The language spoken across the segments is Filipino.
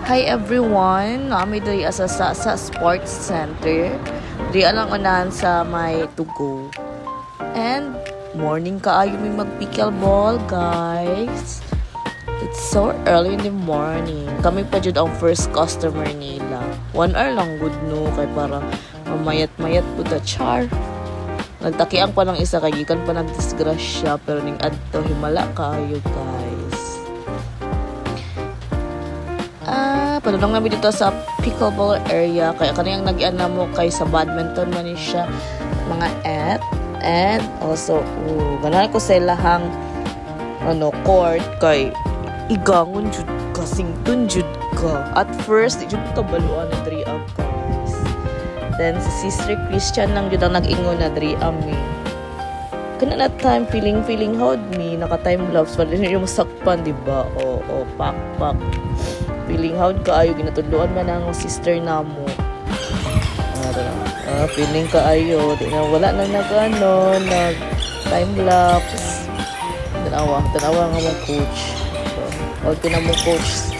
Hi everyone! Nami diri sa Sports Center. Diri lang unahan sa may tugo. And morning kaayo may mag-pickleball, guys. It's so early in the morning. Kami pa jud ang first customer nila. 1 hour lang good no kay para mamayat-mayat po ta char. Nagtakiang pa ng isa kay gikan pa nagdisgrasya pero ning adto himala kaayo, guys. Padulong namin dito sa pickleball area. Kaya kaniyang nag-iana mo kay sa badminton man siya. Mga and also, ganahan ko sa ilahang court kay igangon jud ka, sington jud ka. At first, di jud ka baluan na diri ang guys. Then, si Sister Christian lang jud ang nag-ingon na diri ami. Kana na time, feeling howd me, naka-time gloves, wala rin yung masakpan, diba? O, pak. Feeling howd kaayo ginatudloan man ang sister namo. Feeling kaayo di na wala nang nag time lapse. Tanawa nga mo coach. So, na mo coach.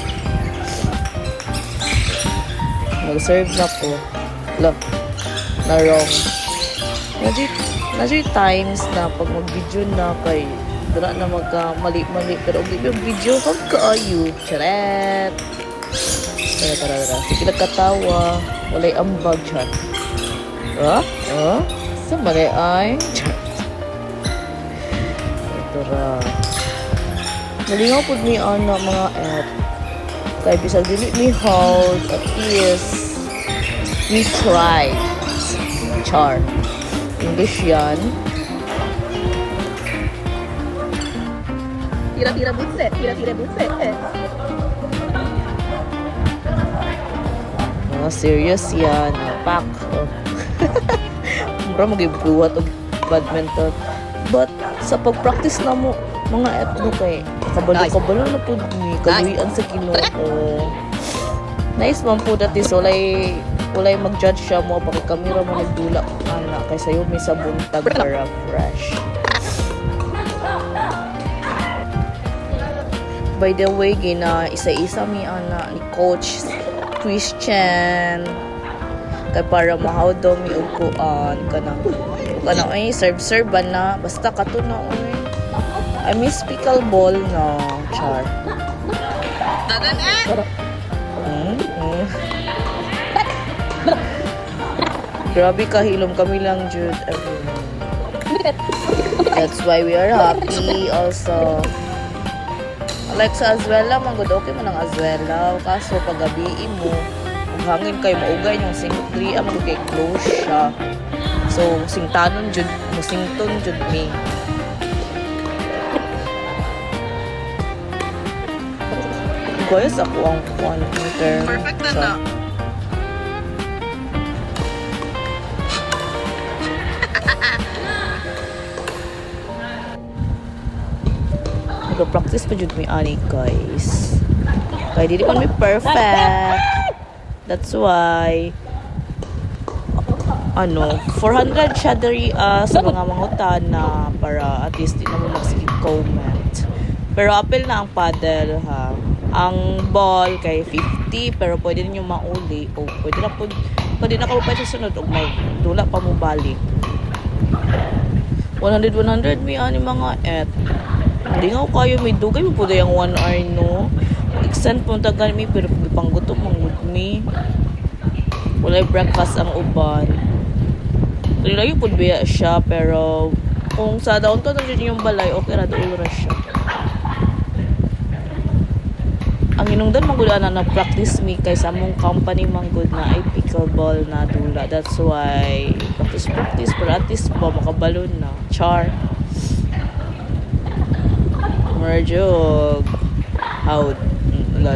Nag-serve na ko. Na wrong. Najay times na pag mag-video na kay dala na magka-mali pero yung video hag kaayo. Charet! Tara. Sige nagkatawa. Walay ambag siya. Sa mali ay? Tara. Nalingaw po ni Ana mga kaya bisag dili ni hold at least we tried. Char. English yan. Tira-tira butse. Serious yan. Pak. Mura mag-ibuhat og badminton. But sa pag-practice na mo, mga kay kabalo na po ni kaluyan sa Ginoo. Nice man po dati so walay mag-judge siya mo pag kamera mo nagdula ana kay sayo may sa buntag para fresh. By the way, isa-isa mi ana ni Coach Christian kay para mahaw daw mi uguan kanang ay serve ba na basta kato na oy I miss pickleball na char Dagan grabe kahilom kami lang jud that's why we are happy also. Like sa Azuela, manggod okay mo ng Azuela. Kaso paggabi mo, hangin kayo maugay yung singot dria, manggod kay close siya. So, singtanon jud, musington jud me. Guys, ako ang 1 meter. Perfect na. Practice pa jud mi ani guys. Kaya dili man mi perfect. That's why 400 siya dari sa mga mangutana para at least di na mo mag-skip comment. Pero apel na ang paddle ha. Ang ball kay 50 pero pwede niyo mauli o pwede na kalupay sa sunod og may dula pa mo balik. 100 mi ani mga Hindi nga kayo may dugay mo po yung 1 hour no. Extend po tagal mi pero panggutom mangud mi. Walay breakfast ang uban. Layo po biya siya pero kung sa downtown nandiyan yung balay okay ra doon ra siya. Ang inungdan manggud na practice mi kay sa among company manggud na ay pickleball na dula. That's why practice para at least pa makabalon na. Char. Merjog. Out. La.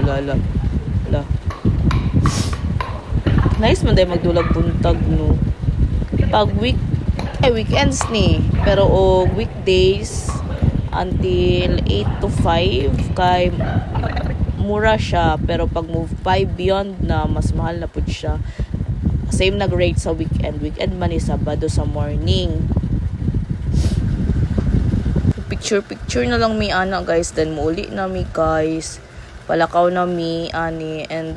Nice man day magdulag buntag no. Pag weekends ni. Pero weekdays until 8 to 5 kay mura siya pero pag move 5 beyond na mas mahal na pud siya. Same nag-rate sa weekend man ni Sabado sa morning. Picture na lang mi ana guys then muuli na mi guys palakaw na mi ani, and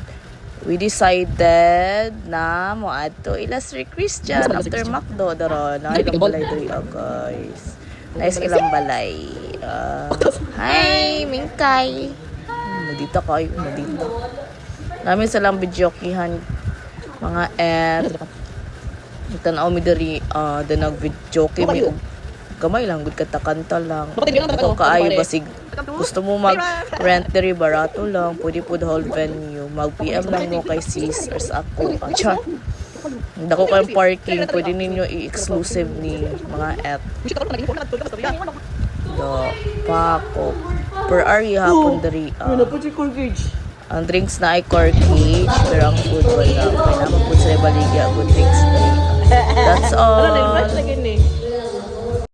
we decided na mo adto ila Sir Christian after Macdo daro na ilang balay diri guys. Nice ilang balay. Hi Mingkay. Madita kayo, madita. Namin silang videokihan mga tanaw mi diri da nag-videoke mi og gamay lang gud katakanta lang. Ito kaayo basig gusto mo mag-rent diri barato lang, pwede po the whole venue. Mag-PM lang mo kay sis or sa ako. Char. Dako kayong parking, pwede ninyo i-exclusive ni mga pako. Per area hapon diri. Ang drinks na ay corkage, pero ang food wala. Kaya naman po sila baligya, good drinks diri. That's all.